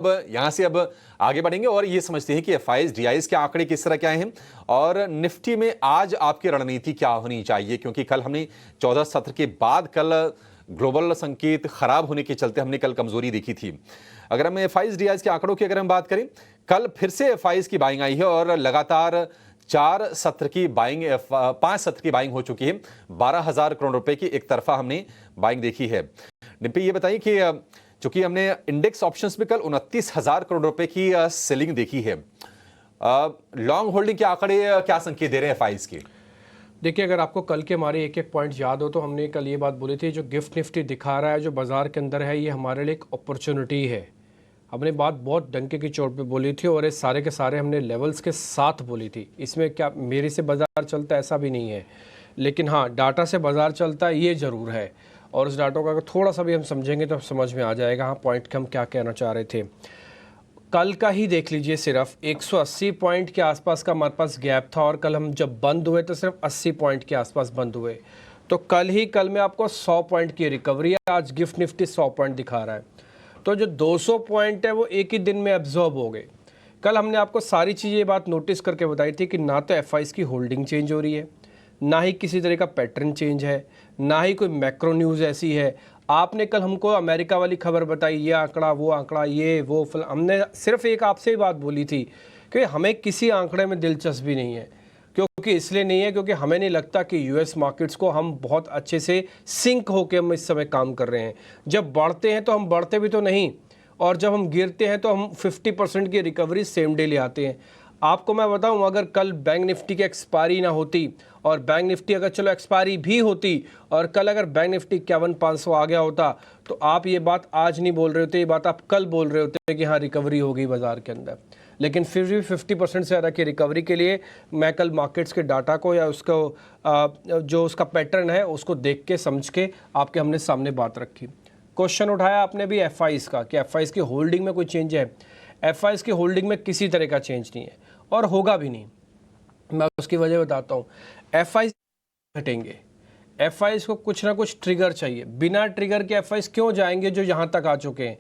अब यहां से अब आगे बढ़ेंगे और ये समझते हैं कि एफआईज डीआईज के आंकड़े किस तरह क्या हैं और निफ्टी में आज आपकी रणनीति क्या होनी चाहिए, क्योंकि कल हमने 14 सत्र के बाद कल ग्लोबल संकेत खराब होने के चलते हमने कल कमजोरी देखी थी। अगर हम एफआईज डीआईज के आंकड़ों की अगर हम बात करें, कल फिर से एफआईज की बाइंग आई है और लगातार 5 सत्र की बाइंग हो चुकी है। 12,000 करोड़ रुपए की एक तरफा हमने बाइंग देखी है। निफ्टी ये बताइए कि चूंकि हमने इंडेक्स ऑप्शंस में कल 29,000 करोड़ रुपए की सेलिंग देखी है, लॉन्ग होल्डिंग के आंकड़े क्या संकेत दे रहे हैं एफआईज के? देखिए, अगर आपको कल के हमारे एक एक पॉइंट याद हो तो हमने कल ये बात बोली थी, जो गिफ्ट निफ्टी दिखा रहा है जो बाजार के अंदर है, ये हमारे लिए एक अपॉर्चुनिटी है। हमने बात बहुत डंके की चोट पे बोली थी और ये सारे के सारे हमने लेवल्स के साथ बोली थी। इसमें क्या मेरे से बाजार चलता है ऐसा भी नहीं है, लेकिन हाँ, डाटा से बाजार चलता है ये ज़रूर है। और उस डाटा का अगर थोड़ा सा भी हम समझेंगे तो समझ में आ जाएगा हाँ पॉइंट के हम क्या कहना चाह रहे थे। कल का ही देख लीजिए, सिर्फ 180 पॉइंट के आसपास का हमारे पास गैप था और कल हम जब बंद हुए तो सिर्फ 80 पॉइंट के आसपास बंद हुए। तो कल में आपको 100 पॉइंट की रिकवरी है। आज गिफ्ट निफ्टी 100 पॉइंट दिखा रहा है, तो जो 200 पॉइंट है वो एक ही दिन में एब्जॉर्ब हो गए। कल हमने आपको सारी चीज़ें ये बात नोटिस करके बताई थी कि ना तो एफआईज की होल्डिंग चेंज हो रही है, ना ही किसी तरह का पैटर्न चेंज है, ना ही कोई मैक्रो न्यूज़ ऐसी है। आपने कल हमको अमेरिका वाली खबर बताई, ये आंकड़ा वो आंकड़ा ये वो हमने सिर्फ एक आपसे ही बात बोली थी कि हमें किसी आंकड़े में दिलचस्पी नहीं है। क्योंकि इसलिए नहीं है क्योंकि हमें नहीं लगता कि यूएस मार्केट्स को हम बहुत अच्छे से सिंक होकर हम इस समय काम कर रहे हैं। जब बढ़ते हैं तो हम बढ़ते भी तो नहीं, और जब हम गिरते हैं तो हम 50% की रिकवरी सेम डे ले आते हैं। आपको मैं बताऊं, अगर कल बैंक निफ्टी की एक्सपायरी ना होती और बैंक निफ्टी अगर चलो एक्सपायरी भी होती और कल अगर बैंक निफ्टी 51,500 आ गया होता तो आप ये बात आज नहीं बोल रहे होते, ये बात आप कल बोल रहे होते कि हाँ रिकवरी हो गई बाजार के अंदर। लेकिन फिर भी 50% से ज़्यादा की रिकवरी के लिए मैं कल मार्केट्स के डाटा को या उसको जो उसका पैटर्न है उसको देख के समझ के आपके हमने सामने बात रखी। क्वेश्चन उठाया आपने भी एफआईज का कि एफआईज की होल्डिंग में कोई चेंज है। एफआईज की होल्डिंग में किसी तरह का चेंज नहीं है और होगा भी नहीं। मैं उसकी वजह बताता हूँ। एफआईज घटेंगे, एफआईज को कुछ ना कुछ ट्रिगर चाहिए। बिना ट्रिगर के एफआईज क्यों जाएंगे जो यहाँ तक आ चुके हैं?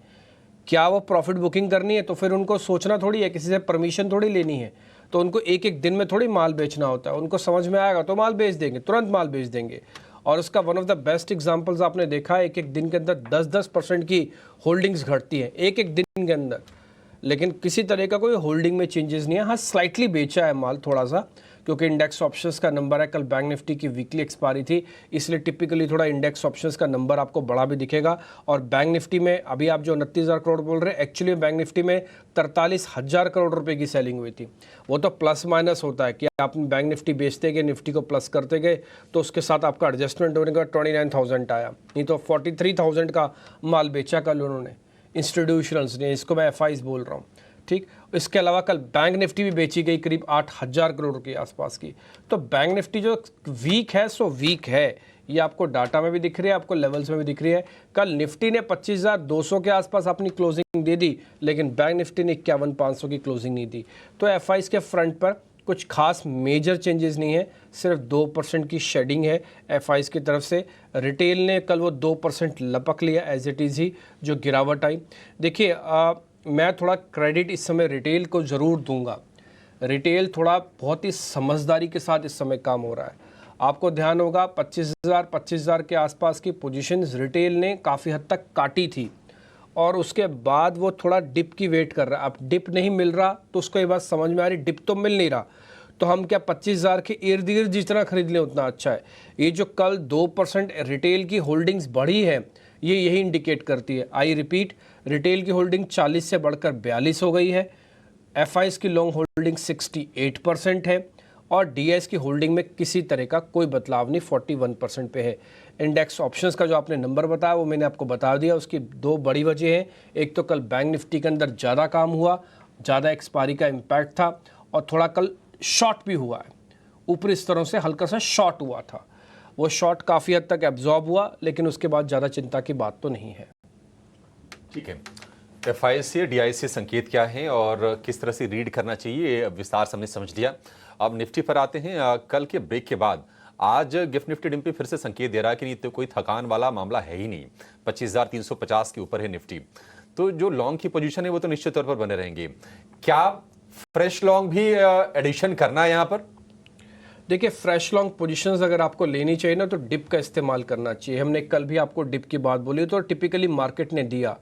क्या वो प्रॉफिट बुकिंग करनी है? तो फिर उनको सोचना थोड़ी है, किसी से परमिशन थोड़ी लेनी है। तो उनको एक एक दिन में थोड़ी माल बेचना होता है। उनको समझ में आएगा तो माल बेच देंगे, तुरंत माल बेच देंगे। और उसका one of the best examples आपने देखा है, एक एक दिन के अंदर 10-10% की होल्डिंग्स घटती है एक एक दिन के अंदर, लेकिन किसी तरह का कोई होल्डिंग में चेंजेस नहीं है। हाँ, स्लाइटली बेचा है माल थोड़ा सा, क्योंकि इंडेक्स ऑप्शंस का नंबर है। कल बैंक निफ्टी की वीकली एक्सपायरी थी, इसलिए टिपिकली थोड़ा इंडेक्स ऑप्शंस का नंबर आपको बड़ा भी दिखेगा। और बैंक निफ्टी में अभी आप जो 29,000 करोड़ बोल रहे हैं, एक्चुअली बैंक निफ्टी में 43,000 करोड़ रुपए की सेलिंग हुई थी। वो तो प्लस माइनस होता है कि आप बैंक निफ्टी बेचते गए, निफ्टी को प्लस करते गए, तो उसके साथ आपका एडजस्टमेंट होने का 29,000 आया, नहीं तो 43,000 का माल बेचा कल उन्होंने, इंस्टीट्यूशनल्स ने। इसको मैं एफआईज बोल रहा हूँ, ठीक। इसके अलावा कल बैंक निफ्टी भी बेची गई करीब 8,000 करोड़ के आसपास की। तो बैंक निफ्टी जो वीक है सो वीक है, ये आपको डाटा में भी दिख रही है, आपको लेवल्स में भी दिख रही है। कल निफ्टी ने 25,200 के आसपास अपनी क्लोजिंग दे दी, लेकिन बैंक निफ्टी ने 51,500 की क्लोजिंग नहीं दी। तो एफआईज के फ्रंट पर कुछ खास मेजर चेंजेस नहीं है, सिर्फ 2% की शेडिंग है एफआईज की तरफ से। रिटेल ने कल वो 2% लपक लिया एज इट इज़ ही, जो गिरावट आई। देखिए, मैं थोड़ा क्रेडिट इस समय रिटेल को ज़रूर दूंगा। रिटेल थोड़ा बहुत ही समझदारी के साथ इस समय काम हो रहा है। आपको ध्यान होगा 25,000 के आसपास की पोजीशंस रिटेल ने काफ़ी हद तक काटी थी और उसके बाद वो थोड़ा डिप की वेट कर रहा है। अब डिप नहीं मिल रहा तो उसको ये बात समझ में आ रही, डिप तो मिल नहीं रहा, तो हम क्या 25,000 के इर्द गिर्द जितना खरीद लें उतना अच्छा है। ये जो कल 2% रिटेल की होल्डिंग्स बढ़ी है, ये यही इंडिकेट करती है। आई रिपीट, रिटेल की होल्डिंग 40 से बढ़कर 42 हो गई है, एफआईज की लॉन्ग होल्डिंग 68% है और डीएस की होल्डिंग में किसी तरह का कोई बदलाव नहीं, 41% पे है। इंडेक्स ऑप्शंस का जो आपने नंबर बताया वो मैंने आपको बता दिया। उसकी दो बड़ी वजह हैं, एक तो कल बैंक निफ्टी के अंदर ज़्यादा काम हुआ, ज़्यादा एक्सपायरी का इम्पैक्ट था, और थोड़ा कल शॉर्ट भी हुआ है, ऊपरी स्तरों से हल्का सा शॉर्ट हुआ था। वो शॉर्ट काफ़ी हद तक एब्जॉर्ब हुआ, लेकिन उसके बाद ज़्यादा चिंता की बात तो नहीं है। ठीक है, एफआईज से डीआई से संकेत क्या है और किस तरह से रीड करना चाहिए, विस्तार से हमने समझ लिया। अब निफ्टी पर आते हैं। कल के ब्रेक के बाद आज गिफ्ट निफ्टी डिम्पी फिर से संकेत दे रहा है कि नहीं तो कोई थकान वाला मामला है ही नहीं। 25,350 के ऊपर है निफ्टी। तो जो लॉन्ग की पोजीशन है वो तो निश्चित तौर पर बने रहेंगे। क्या फ्रेश लॉन्ग भी एडिशन करना है यहाँ पर? देखिए, फ्रेश लॉन्ग पोजीशंस अगर आपको लेनी चाहिए ना तो डिप का इस्तेमाल करना चाहिए। हमने कल भी आपको डिप की बात बोली तो टिपिकली मार्केट ने दिया।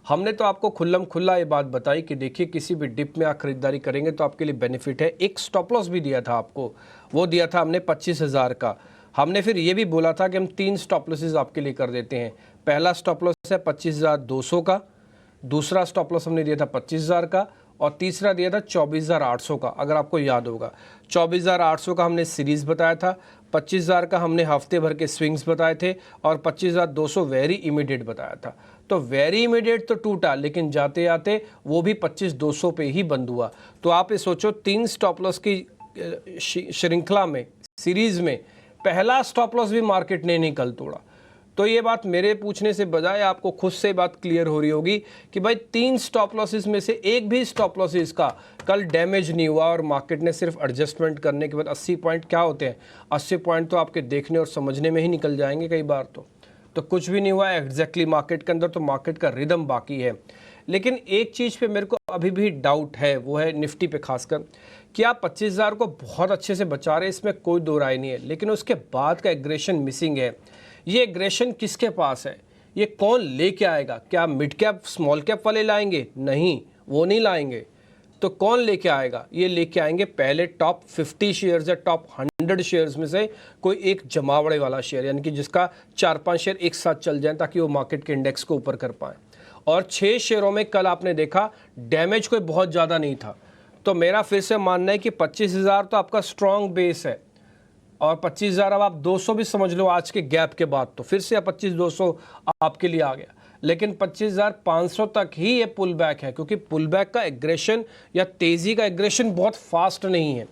हमने तो आपको खुल्लम खुल्ला ये बात बताई कि देखिए किसी भी डिप में आप खरीदारी करेंगे तो आपके लिए बेनिफिट है। एक स्टॉप लॉस भी दिया था आपको, वो दिया था हमने 25,000 का। हमने फिर ये भी बोला था कि हम 3 स्टॉप लॉसेस आपके लिए कर देते हैं। पहला स्टॉप लॉस है 25,200 का, दूसरा स्टॉप लॉस हमने दिया था 25,000 का, और तीसरा दिया था 24,800 का। अगर आपको याद होगा 24,800 का हमने सीरीज़ बताया था, 25,000 का हमने हफ्ते भर के स्विंग्स बताए थे, और 25,200 वेरी इमीडिएट बताया था। तो वेरी इमीडिएट तो टूटा, लेकिन जाते जाते वो भी 25,200 पे ही बंद हुआ। तो आप ये सोचो 3 स्टॉप लॉस की श्रृंखला में, सीरीज़ में पहला स्टॉप लॉस भी मार्केट ने नहीं कल तोड़ा। तो ये बात मेरे पूछने से बजाय आपको खुद से बात क्लियर हो रही होगी कि भाई 3 स्टॉप लॉसेस में से एक भी स्टॉप लॉसेस का कल डैमेज नहीं हुआ, और मार्केट ने सिर्फ एडजस्टमेंट करने के बाद 80 पॉइंट क्या होते हैं, 80 पॉइंट तो आपके देखने और समझने में ही निकल जाएंगे कई बार। तो कुछ भी नहीं हुआ एग्जैक्टली मार्केट के अंदर, तो मार्केट का रिदम बाकी है। लेकिन एक चीज़ पे मेरे को अभी भी डाउट है, वो है निफ्टी पे खासकर, कि आप 25,000 को बहुत अच्छे से बचा रहे हैं, इसमें कोई दो राय नहीं है, लेकिन उसके बाद का एग्रेशन मिसिंग है। ये एग्रेशन किसके पास है, ये कौन लेके आएगा? क्या मिड कैप स्मॉल कैप वाले लाएंगे? नहीं, वो नहीं लाएंगे। तो कौन लेके आएगा? ये लेके आएंगे पहले टॉप 50 शेयर्स या टॉप 100 शेयर्स में से कोई एक जमावड़े वाला शेयर, यानी कि जिसका 4-5 शेयर एक साथ चल जाए ताकि वो मार्केट के इंडेक्स को ऊपर कर पाए। और 6 शेयरों में कल आपने देखा डैमेज कोई बहुत ज़्यादा नहीं था। तो मेरा फिर से मानना है कि 25,000 तो आपका स्ट्रॉन्ग बेस है, और 25,000 अब आप 200 भी समझ लो आज के गैप के बाद, तो फिर से 25,200 आपके लिए आ गया। लेकिन 25,500 तक ही ये पुल बैक है, क्योंकि पुल बैक का एग्रेशन या तेज़ी का एग्रेशन बहुत फास्ट नहीं है।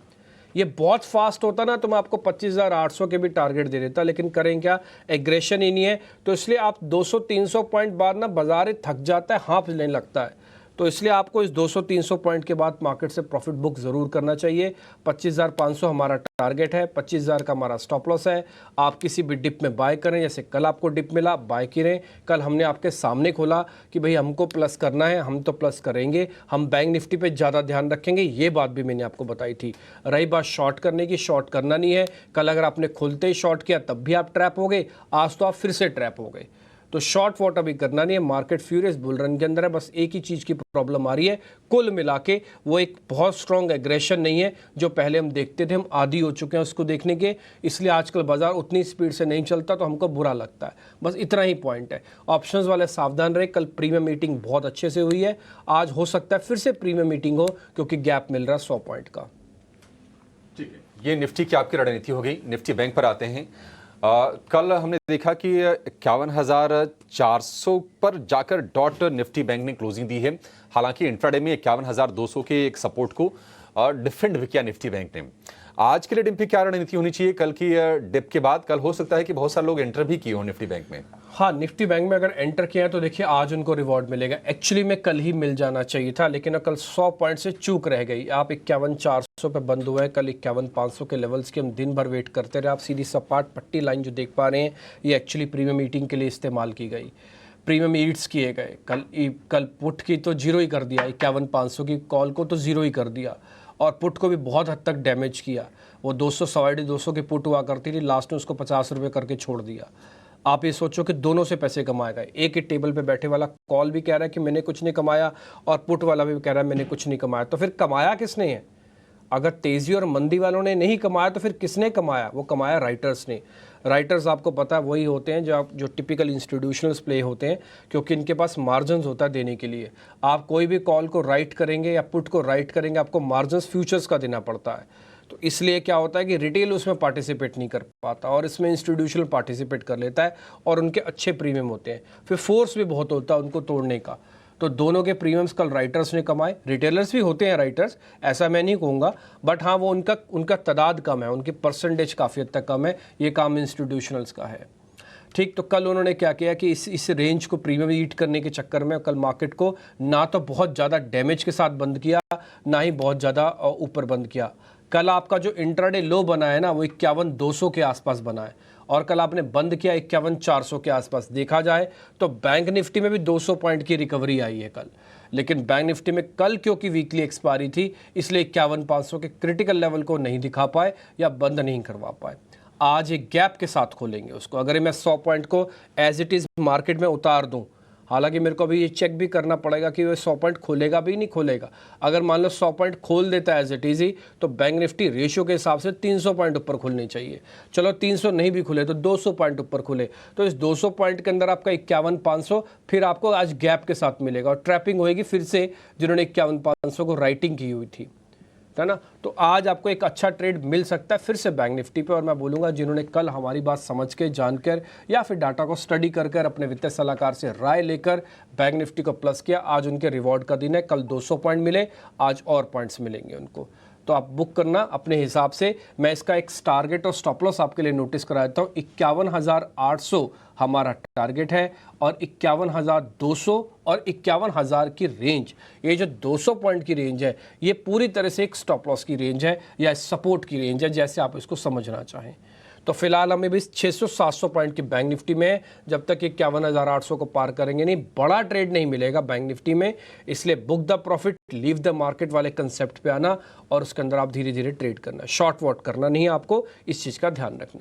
ये बहुत फास्ट होता ना तो मैं आपको 25,800 के भी टारगेट दे देता, लेकिन करें क्या, एग्रेशन ही नहीं है। तो इसलिए आप 200-300 पॉइंट बाद ना बाजार थक जाता है, हाँफ लेने लगता है। तो इसलिए आपको इस 200-300 पॉइंट के बाद मार्केट से प्रॉफिट बुक ज़रूर करना चाहिए। 25,500 हमारा टारगेट है, 25,000 का हमारा स्टॉप लॉस है। आप किसी भी डिप में बाय करें, जैसे कल आपको डिप मिला बाय करें। कल हमने आपके सामने खोला कि भाई हमको प्लस करना है, हम तो प्लस करेंगे, हम बैंक निफ्टी पे ज़्यादा ध्यान रखेंगे, ये बात भी मैंने आपको बताई थी। रही बात शॉर्ट करने की, शॉर्ट करना नहीं है। कल अगर आपने खुलते ही शॉर्ट किया तब भी आप ट्रैप हो गए, आज तो आप फिर से ट्रैप हो गए। तो शॉर्ट वॉट अभी करना नहीं है, मार्केट फ्यूरियस बुल रन के अंदर है। बस एक ही चीज़ की प्रॉब्लम आ रही है, कुल मिला के वो एक बहुत स्ट्रॉन्ग एग्रेशन नहीं है जो पहले हम देखते थे। हम आदी हो चुके हैं उसको देखने के, इसलिए आजकल बाजार उतनी स्पीड से नहीं चलता, तो हमको बुरा लगता है। बस इतना ही पॉइंट है। ऑप्शंस वाले सावधान रहे, कल प्रीमियम मीटिंग बहुत अच्छे से हुई है, आज हो सकता है फिर से प्रीमियम मीटिंग हो, क्योंकि गैप मिल रहा है 100 पॉइंट का। ठीक है, ये निफ्टी की आपकी रणनीति हो गई। निफ्टी बैंक पर आते हैं। कल हमने देखा कि 51,400 पर जाकर डॉट निफ्टी बैंक ने क्लोजिंग दी है। हालांकि इंट्राडे में 51,200 के एक सपोर्ट को डिफेंड भी किया निफ्टी बैंक ने। आज के लिए डिप की क्या रणनीति होनी चाहिए कल की डिप के बाद? कल हो सकता है कि बहुत सारे लोग एंटर भी किए हो निफ्टी बैंक में। हाँ, निफ्टी बैंक में अगर एंटर किया है तो देखिए आज उनको रिवॉर्ड मिलेगा। एक्चुअली में कल ही मिल जाना चाहिए था, लेकिन कल 100 पॉइंट से चूक रह गई। आप 51,400 पे बंद हुआ है, कल 51,500 के लेवल्स की हम दिन भर वेट करते रहे। आप सीधी सपाट पट्टी लाइन जो देख पा रहे हैं, ये एक्चुअली प्रीमियम मीटिंग के लिए इस्तेमाल की गई। प्रीमियम ईट्स किए गए। कल पुट की तो जीरो ही कर दिया, 51,500 की कॉल को तो जीरो ही कर दिया, और पुट को भी बहुत हद तक डैमेज किया। वो 200 सवारी 200 की पुट हुआ करती थी, लास्ट में उसको 50 रुपये करके छोड़ दिया। आप ये सोचो कि दोनों से पैसे कमाए गए। एक ही टेबल पे बैठे वाला कॉल भी कह रहा है कि मैंने कुछ नहीं कमाया, और पुट वाला भी कह रहा है मैंने कुछ नहीं कमाया। तो फिर कमाया किसने है? अगर तेज़ी और मंदी वालों ने नहीं कमाया तो फिर किसने कमाया? वो कमाया राइटर्स ने। राइटर्स आपको पता है वही होते हैं जो टिपिकल इंस्टीट्यूशनल्स प्ले होते हैं, क्योंकि इनके पास मार्जिन होता है देने के लिए। आप कोई भी कॉल को राइट करेंगे या पुट को राइट करेंगे, आपको मार्जिन फ्यूचर्स का देना पड़ता है। तो इसलिए क्या होता है कि रिटेल उसमें पार्टिसिपेट नहीं कर पाता, और इसमें इंस्टीट्यूशनल पार्टिसिपेट कर लेता है, और उनके अच्छे प्रीमियम होते हैं। फिर फोर्स भी बहुत होता है उनको तोड़ने का। तो दोनों के प्रीमियम्स कल राइटर्स ने कमाए। रिटेलर्स भी होते हैं राइटर्स, ऐसा मैं नहीं कहूँगा, बट हाँ वो उनका तादाद कम है, उनकी परसेंटेज काफ़ी हद तक कम है। ये काम इंस्टीट्यूशनल्स का है। ठीक, तो कल उन्होंने क्या किया कि इस रेंज को प्रीमियम ईट करने के चक्कर में कल मार्केट को ना तो बहुत ज़्यादा डैमेज के साथ बंद किया, ना ही बहुत ज़्यादा ऊपर बंद किया। कल आपका जो इंट्राडे लो बना है ना, वो 51,200 के आसपास बना है, और कल आपने बंद किया 51,400 के आसपास। देखा जाए तो बैंक निफ्टी में भी 200 पॉइंट की रिकवरी आई है कल, लेकिन बैंक निफ्टी में कल क्योंकि वीकली एक्सपायरी थी इसलिए 51,500 के क्रिटिकल लेवल को नहीं दिखा पाए या बंद नहीं करवा पाए। आज एक गैप के साथ खोलेंगे उसको। अगर मैं 100 पॉइंट को एज इट इज़ मार्केट में उतार दूं, हालांकि मेरे को अभी ये चेक भी करना पड़ेगा कि वो 100 पॉइंट खोलेगा भी नहीं खोलेगा। अगर मान लो 100 पॉइंट खोल देता है एज इट इज़ ही, तो बैंक निफ्टी रेशियो के हिसाब से 300 पॉइंट ऊपर खुलनी चाहिए। चलो 300 नहीं भी खुले तो 200 पॉइंट ऊपर खुले, तो इस 200 पॉइंट के अंदर आपका 51,500 फिर आपको आज गैप के साथ मिलेगा और ट्रैपिंग होएगी फिर से जिन्होंने 51,500 को राइटिंग की हुई थी, है ना। तो आज आपको एक अच्छा ट्रेड मिल सकता है फिर से बैंक निफ्टी पे। और मैं बोलूँगा जिन्होंने कल हमारी बात समझ के, जानकर या फिर डाटा को स्टडी कर कर अपने वित्तीय सलाहकार से राय लेकर बैंक निफ्टी को प्लस किया, आज उनके रिवॉर्ड का दिन है। कल 200 पॉइंट मिले, आज और पॉइंट्स मिलेंगे उनको। तो आप बुक करना अपने हिसाब से। मैं इसका एक टारगेट और स्टॉप लॉस आपके लिए नोटिस करा देता हूँ। 51,800 हमारा टारगेट है और 51,200 और 51,000 की रेंज, ये जो 200 पॉइंट की रेंज है ये पूरी तरह से एक स्टॉप लॉस की रेंज है या सपोर्ट की रेंज है, जैसे आप इसको समझना चाहें। तो फिलहाल हमें भी 600-700 पॉइंट की बैंक निफ्टी में, जब तक 51,800 को पार करेंगे नहीं, बड़ा ट्रेड नहीं मिलेगा बैंक निफ्टी में। इसलिए book the profit leave the market वाले कंसेप्ट पे आना और उसके अंदर आप धीरे धीरे ट्रेड करना, शॉर्ट वॉट करना नहीं, आपको इस चीज़ का ध्यान रखना।